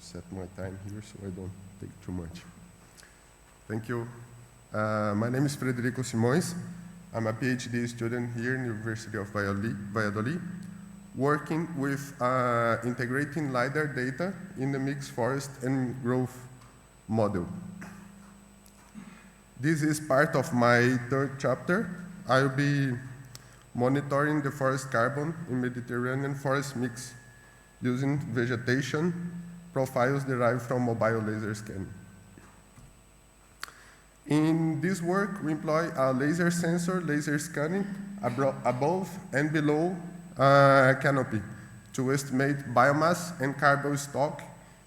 set my time here so I don't take too much. Thank you. My name is Frederico Simões. I'm a PhD student here in the University of Valladolid, working with integrating LiDAR data in the mixed forest and growth model. This is part of my third chapter. I'll be monitoring the forest carbon in Mediterranean forest mix using vegetation profiles derived from mobile laser scanning. In this work, we employ a laser sensor, laser scanning above and below canopy to estimate biomass and carbon stock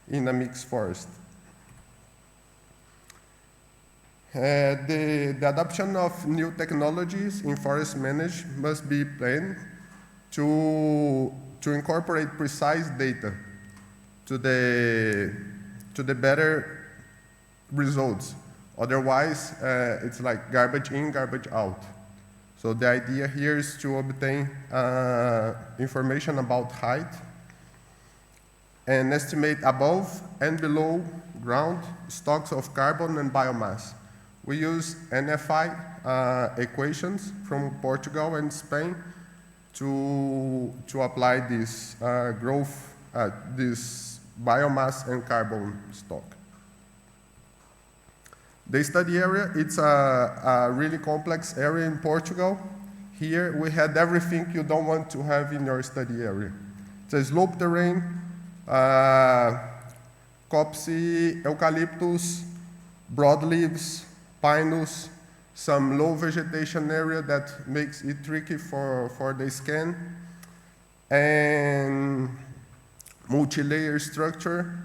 in a mixed forest. The adoption of new technologies in forest management must be planned to incorporate precise data to the better results. Otherwise, it's like garbage in, garbage out. So the idea here is to obtain information about height and estimate above and below ground stocks of carbon and biomass. We use NFI equations from Portugal and Spain to apply this this biomass and carbon stock. The study area, it's a really complex area in Portugal. Here we had everything you don't want to have in your study area. It's a slope terrain, copse, eucalyptus, broadleaves, pinus, some low vegetation area that makes it tricky for the scan, and multi-layer structure.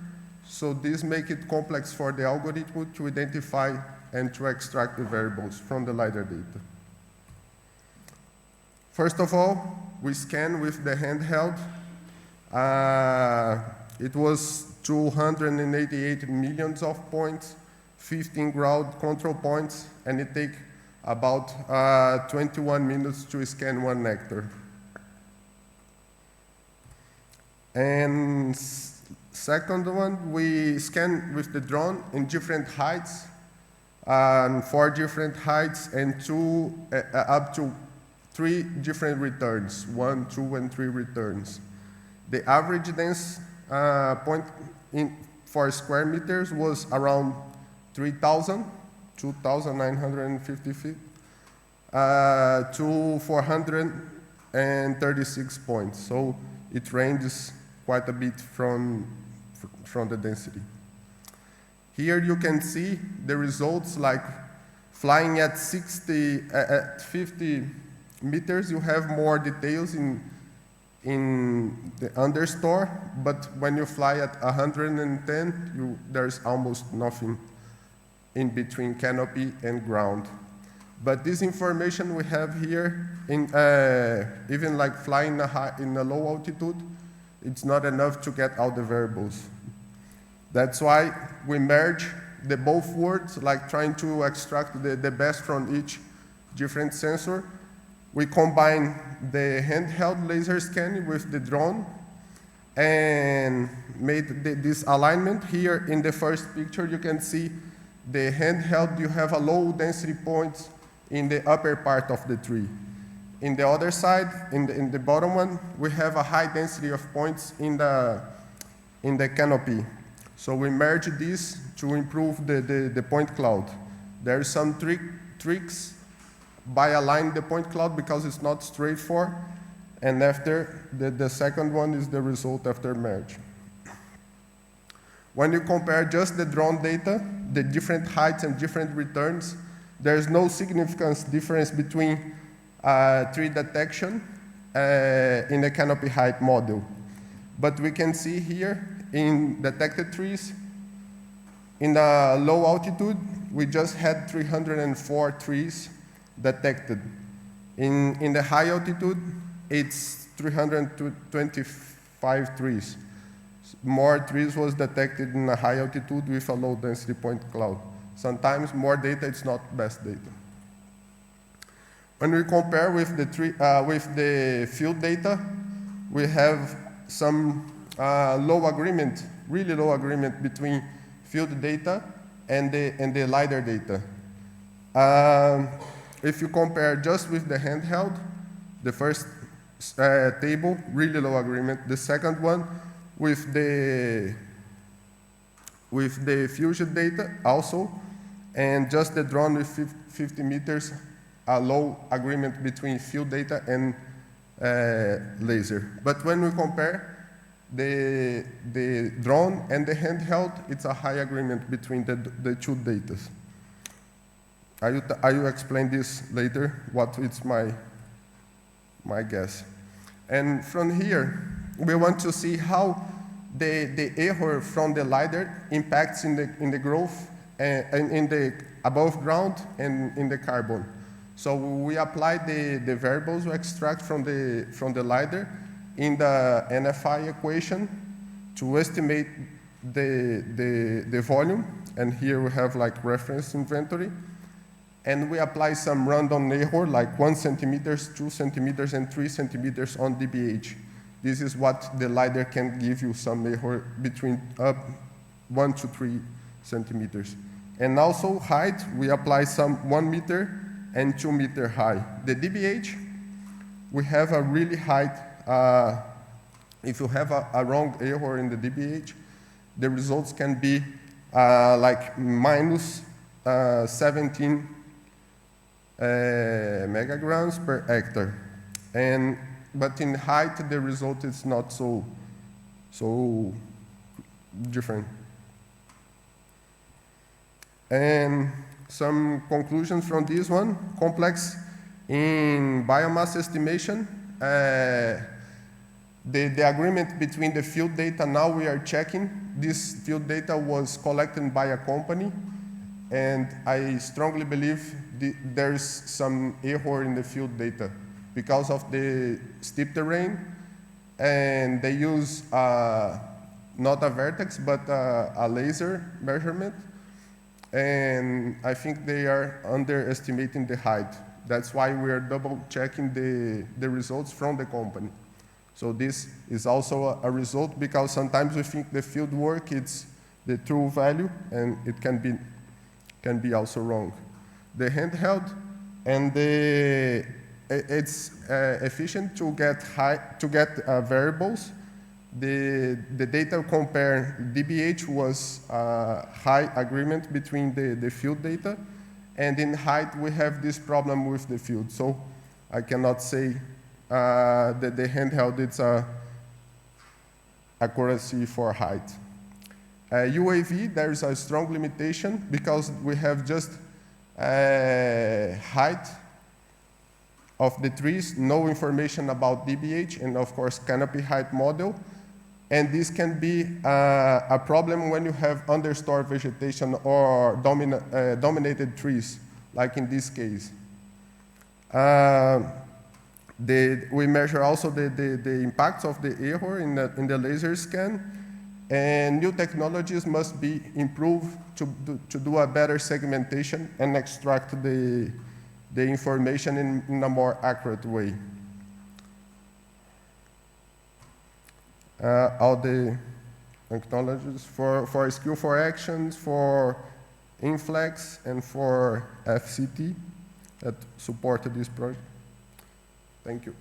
So this makes it complex for the algorithm to identify and to extract the variables from the LiDAR data. First of all, we scan with the handheld. It was 288 millions of points, 15 ground control points, and it takes about 21 minutes to scan 1 hectare. And second one, we scan with the drone in different heights, 4 different heights, and up to 3 different returns, 1, 2, and 3 returns. The average dense point for square meters was around 3,000, 2,950 feet, to 436 points. So it ranges quite a bit from the density. Here you can see the results, like flying at 50 meters, you have more details in the understore, but when you fly at 110, there's almost nothing in between canopy and ground. But this information we have here, even like flying in a low altitude, it's not enough to get all the variables. That's why we merge the both words, like trying to extract the best from each different sensor. We combine the handheld laser scanning with the drone and made this alignment. Here in the first picture, you can see the handheld, you have a low density points in the upper part of the tree. In the other side, in the bottom one, we have a high density of points in the canopy. So we merge this to improve the point cloud. There are some tricks by aligning the point cloud because it's not straightforward. And after, the second one is the result after merge. When you compare just the drone data, the different heights and different returns, there's no significant difference between tree detection in the canopy height model. But we can see here in detected trees, in the low altitude, we just had 304 trees detected. In the high altitude, it's 325 trees. More trees was detected in a high altitude with a low density point cloud. Sometimes more data, it's not best data. When we compare with the field data, we have some low agreement, really low agreement between field data and the LiDAR data. If you compare just with the handheld, the first table, really low agreement. The second one with the fusion data also, and just the drone with 50 meters, a low agreement between field data and laser. But when we compare the drone and the handheld, it's a high agreement between the two data. I will explain this later, what is my guess. And from here, we want to see how the error from the LiDAR impacts in the growth and in the above ground and in the carbon. So we apply the variables we extract from the LiDAR in the NFI equation to estimate the volume. And here we have like reference inventory. And we apply some random error, like 1 centimeter, 2 centimeters, and 3 centimeters on dBH. This is what the LiDAR can give you, some error between 1 to 3 centimeters. And also height, we apply some 1 meter and 2 meter high. The dBH, we have a really high, if you have a wrong error in the dBH, the results can be like minus 17 megagrams per hectare. But in height, the result is not so different. And some conclusions from this one: complex in biomass estimation. The agreement between the field data, now we are checking. This field data was collected by a company, and I strongly believe there's some error in the field data because of the steep terrain, and they use not a vertex, but a laser measurement, and I think they are underestimating the height. That's why we are double checking the results from the company. So this is also a result, because sometimes we think the field work it's the true value, and it can be also wrong. The handheld and it's efficient to get variables. The data compare dBH was high agreement between the field data, and in height we have this problem with the field. So I cannot say that the handheld it's accuracy for height. UAV, there is a strong limitation because we have just height of the trees, no information about dBH, and of course canopy height model. And this can be a problem when you have understory vegetation or dominated trees, like in this case. We measure also the impacts of the error in the laser scan. And new technologies must be improved to do a better segmentation and extract the information in a more accurate way. All the technologies for skill for actions, for Inflex, and for FCT that supported this project. Thank you.